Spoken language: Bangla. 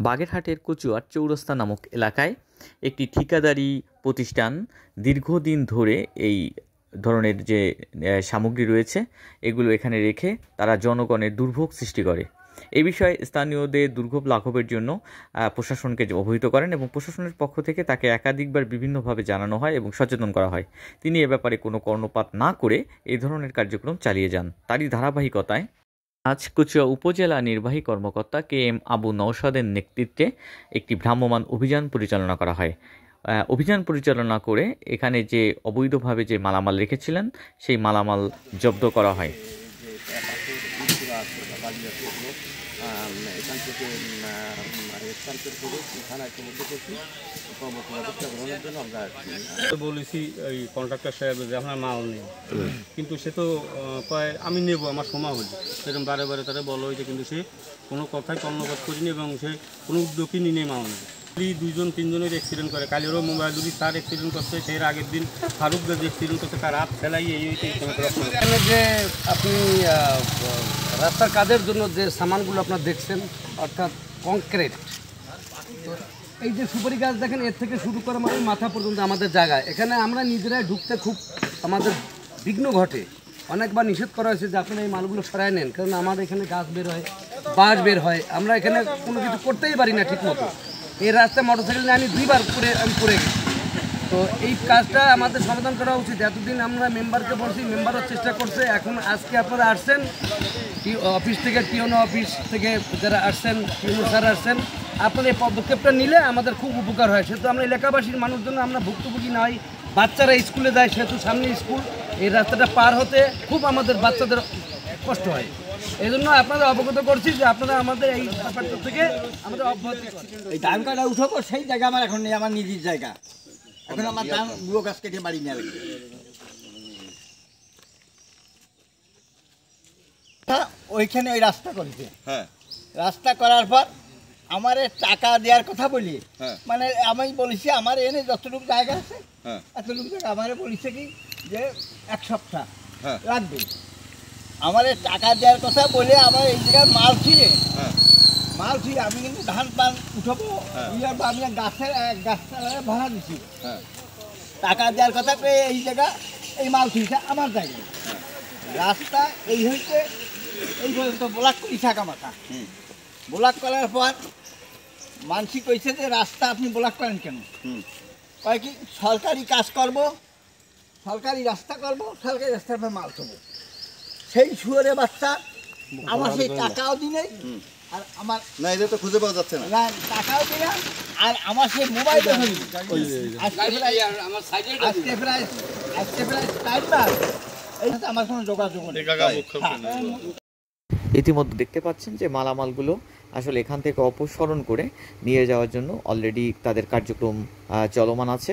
বাগেরহাটের কচুয়ার চৌরাস্তা নামক এলাকায় একটি ঠিকাদারি প্রতিষ্ঠান দীর্ঘদিন ধরে এই ধরনের যে সামগ্রী রয়েছে এগুলো এখানে রেখে তারা জনগণের দুর্ভোগ সৃষ্টি করে। এই বিষয়ে স্থানীয়দের দুর্ভোগ লাঘবের জন্য প্রশাসনকে অবহিত করেন এবং প্রশাসনের পক্ষ থেকে তাকে একাধিকবার বিভিন্নভাবে জানানো হয় এবং সচেতন করা হয়। তিনি এ ব্যাপারে কোনো কর্ণপাত না করে এই ধরনের কার্যক্রম চালিয়ে যান। তারই ধারাবাহিকতায় আজ কচুয়া উপজেলা নির্বাহী কর্মকর্তা KM আবু নওশাদের নেতৃত্বে একটি ভ্রাম্যমাণ অভিযান পরিচালনা করা হয়। অভিযান পরিচালনা করে এখানে যে অবৈধভাবে যে মালামাল রেখেছিলেন সেই মালামাল জব্দ করা হয়। এখান থেকে স্থানান্তর করে থানায় খবর করছি, ব্যবস্থা গ্রহণের জন্য আমরা বলেছি ওই কন্ট্রাক্টর সাহেব যে আপনার মাল নেই, কিন্তু সে তো কয় আমি নেব, আমার সময় হল, সেরকম বারে বারে তারা বলা হয়েছে, কিন্তু সে কোনো কথাই কর্ণপাত করিনি এবং সে কোনো উদ্যোগই নিয়ে মাল নেই। দুইজন তিনজনের অ্যাক্সিডেন্ট করে, কালেরও মোবাইল যদি তার অ্যাক্সিডেন্ট করছে, সেই আগের দিন ফারুক যে অ্যাক্সিডেন্ট করছে তার হাত ফেলাই এই যে আপনি রাস্তার কাজের জন্য যে সামানগুলো আপনার দেখছেন, অর্থাৎ কংক্রিট, তো এই যে সুপারি গাছ দেখেন, এর থেকে শুরু করে মানে মাথা পর্যন্ত আমাদের জায়গায়, এখানে আমরা নিজেরাই ঢুকতে খুব আমাদের বিঘ্ন ঘটে। অনেকবার নিষেধ করা হয়েছে যে আপনারা এই মালগুলো সরাই নেন, কারণ আমাদের এখানে গাছ বের হয়, বাঁশ বের হয়, আমরা এখানে কোনো কিছু করতেই পারি না ঠিক মতো। এই রাস্তায় মোটরসাইকেল নিয়ে আমি 2বার আমি পড়ে গেছি। তো এই কাজটা আমাদের সমাধান করা উচিত। এতদিন আমরা মেম্বারকে বলছি, মেম্বারও চেষ্টা করছে। এখন আজকে আপনারা আসছেন অফিস থেকে, টিওনো অফিস থেকে যারা আসছেন, টিওনো স্যার আসছেন, আপনারা এই পদক্ষেপটা নিলে আমাদের খুব উপকার হয়। সেহেতু আমরা এলাকাবাসীর মানুষজন আমরা ভুক্তভোগী নয়, বাচ্চারা স্কুলে যায়, সেহেতু সামনে স্কুল, এই রাস্তাটা পার হতে খুব আমাদের বাচ্চাদের কষ্ট হয়। এই জন্য আপনাদের অবগত করছি যে আপনারা আমাদের এই ব্যাপারটা থেকে আমাদের অব্যাহত এই ধান কাটা উঠাবো, সেই জায়গা আমার এখন নেই, আমার নিজের জায়গা। এখন আমার ধান গুঁড়ো গাছ কেটে বাড়ি নিয়ে লাগবে। ওইখানে ওই রাস্তা করেছে, রাস্তা করার পর আমার টাকা দেওয়ার কথা বলি, মানে আমি বলেছি আমার এনে যতটুকু জায়গা আছে এতটুকু জায়গা আমার বলেছে কি যে 1 সপ্তাহ লাগবে। আমার টাকা দেওয়ার কথা বলে আমার এই জায়গায় মাল ছিঁড়ে আমি কিন্তু ধান পান উঠাবো, আমি গাছতলায় ভাড়া দিচ্ছি, টাকা দেওয়ার কথা পেয়ে এই জায়গা এই মাল ছিঁড়ছে আমার জায়গায়। রাস্তা এই হইতে এই পর্যন্ত ব্লক করি থাকা মাথা, ব্লক করার পর মানসি কইছে যে রাস্তা আপনি ব্লক করেন কেন? কয় কি সরকারি কাজ করব, সরকারি রাস্তা করব, সরকারি রাস্তার পর মাল তুলব। সেই শুয়োরে বাচ্চা আমার সেই টাকাও দিনে, আর আমার না, এটা তো খুঁজে পাওয়া যাচ্ছে না, টাকাও দিলাম, আর আমার সেই মোবাইলও ধরি আজকে প্রায় 4বার এই সাথে আমার কোনো যোগাযোগ নেই। ইতিমধ্যে দেখতে পাচ্ছেন যে মালামালগুলো আসলে এখান থেকে অপসারণ করে নিয়ে যাওয়ার জন্য অলরেডি তাদের কার্যক্রম চলমান আছে।